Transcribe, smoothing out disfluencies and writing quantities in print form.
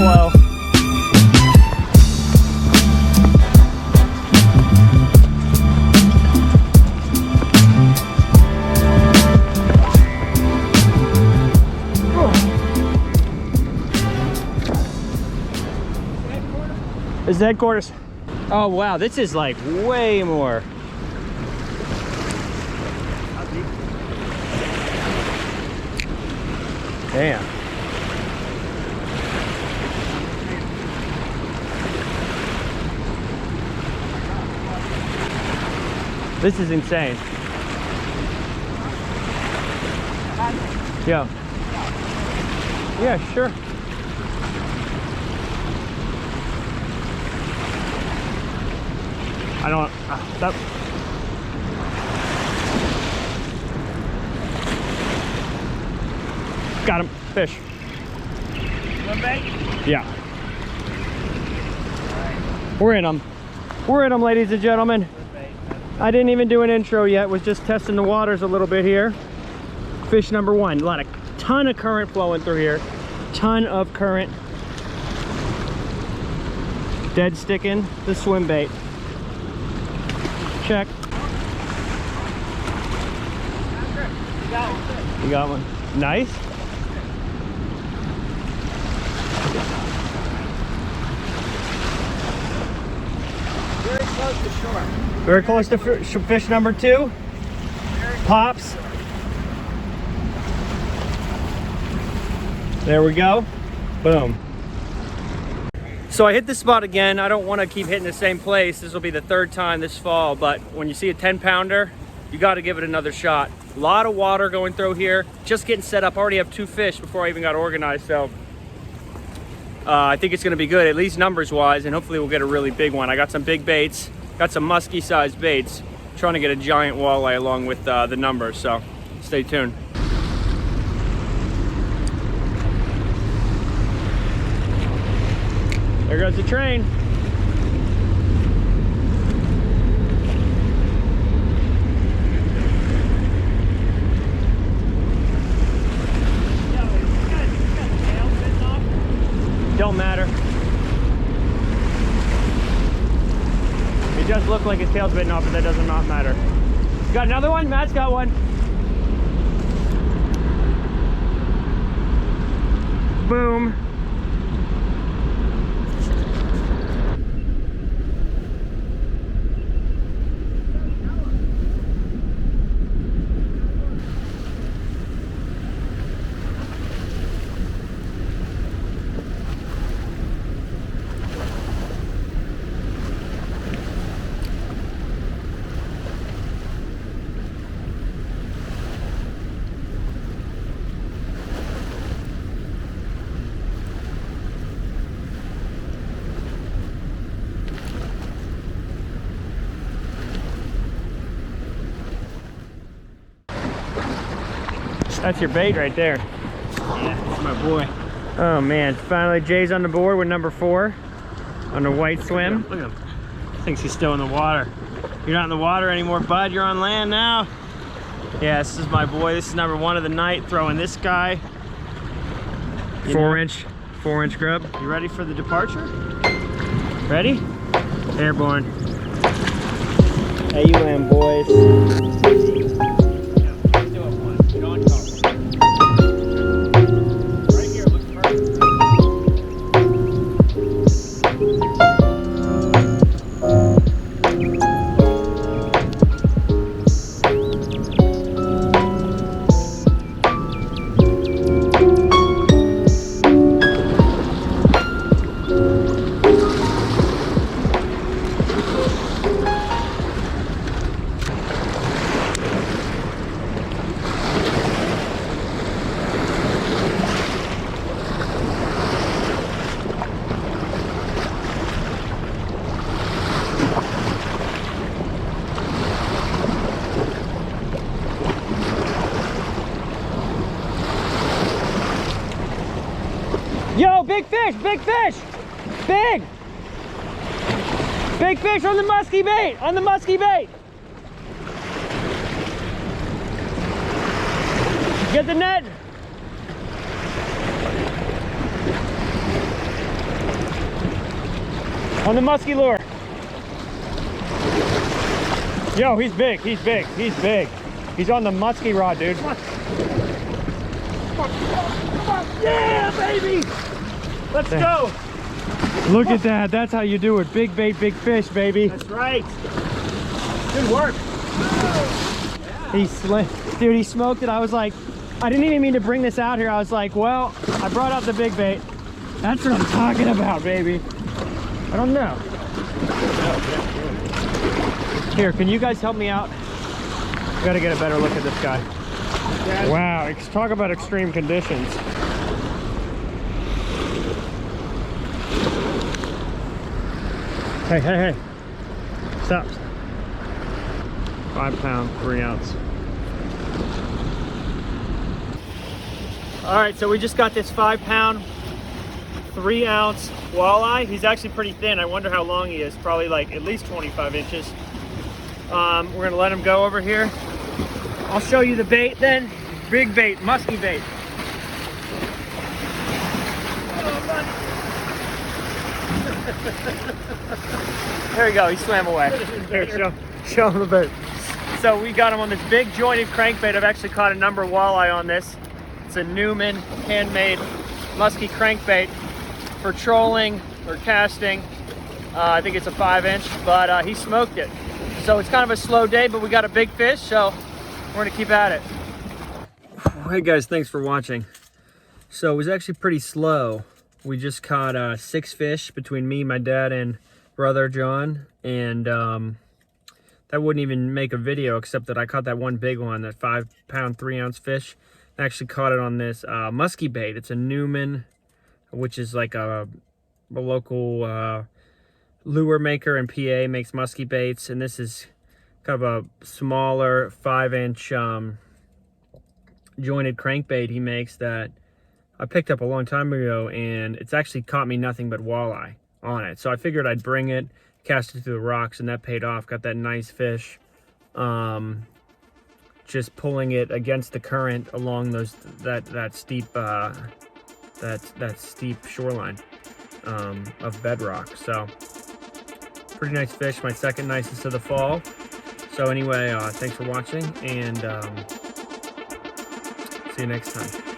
flow. This is the headquarters. Oh wow, this is like way more. Damn. This is insane. Yeah. Yeah, sure. I don't, that. Got him, fish. Swimbaits? Yeah. Right. We're in them. We're in them, ladies and gentlemen. I didn't even do an intro yet, was just testing the waters a little bit here. Fish number one, ton of current flowing through here. Ton of current. Dead sticking the swim bait. Check. You got one. Nice. Very close to shore. Very close to fish number two. Pops. There we go. Boom. So I hit this spot again. I don't want to keep hitting the same place. This will be the third time this fall, but when you see a 10-pounder, you got to give it another shot. A lot of water going through here. Just getting set up. I already have 2 fish before I even got organized, so I think it's going to be good, at least numbers-wise, and hopefully we'll get a really big one. I got some big baits, got some musky-sized baits. Trying to get a giant walleye along with the numbers, so stay tuned. There goes the train. Don't matter. It does look like his tail's bitten off, but that does not matter. Got another one? Matt's got one. Boom. That's your bait right there. Yeah, that's my boy. Oh man, finally Jay's on the board with number 4 on a white swim. Look at him. Thinks he's still in the water. You're not in the water anymore, bud. You're on land now. Yeah, this is my boy. This is number 1 of the night. Throwing this guy. 4 inch grub. You ready for the departure? Ready? Airborne. AUM, boys. Yo, big fish, big fish, big fish on the musky bait, Get the net. On the musky lure. Yo, he's big, he's big, he's big. He's on the musky rod, dude. Come on. Yeah, baby! Let's go! Look at that, that's how you do it. Big bait, big fish, baby. That's right. Good work. Dude, he smoked it. I was like, I didn't even mean to bring this out here. I was like, well, I brought out the big bait. That's what I'm talking about, baby. I don't know. Here, can you guys help me out? Gotta get a better look at this guy. Yeah. Wow, talk about extreme conditions. Hey, hey, hey. Stop. 5 pound, 3 ounce. All right, so we just got this 5 pound, 3 ounce walleye. He's actually pretty thin. I wonder how long he is. Probably like at least 25 inches. We're gonna let him go over here. I'll show you the bait then. Big bait, musky bait. There we go, he swam away. Here, show him the bait. So we got him on this big jointed crankbait. I've actually caught a number of walleye on this. It's a Newman handmade musky crankbait for trolling or casting. I think it's a 5-inch, but he smoked it. So it's kind of a slow day, but we got a big fish, so we're gonna keep at it. Hey guys, thanks for watching. So it was actually pretty slow. We just caught 6 fish between me, my dad, and brother John, and that wouldn't even make a video except that I caught that one big one, that 5 pound, 3 ounce fish. I actually caught it on this musky bait. It's a Newman, which is like a local lure maker in PA, makes musky baits, and this is kind of a smaller 5-inch jointed crankbait he makes that I picked up a long time ago, and it's actually caught me nothing but walleye on it. So I figured I'd bring it, cast it through the rocks, and that paid off. Got that nice fish. Just pulling it against the current along that steep shoreline of bedrock. So pretty nice fish, my second nicest of the fall. So anyway, thanks for watching, and see you next time.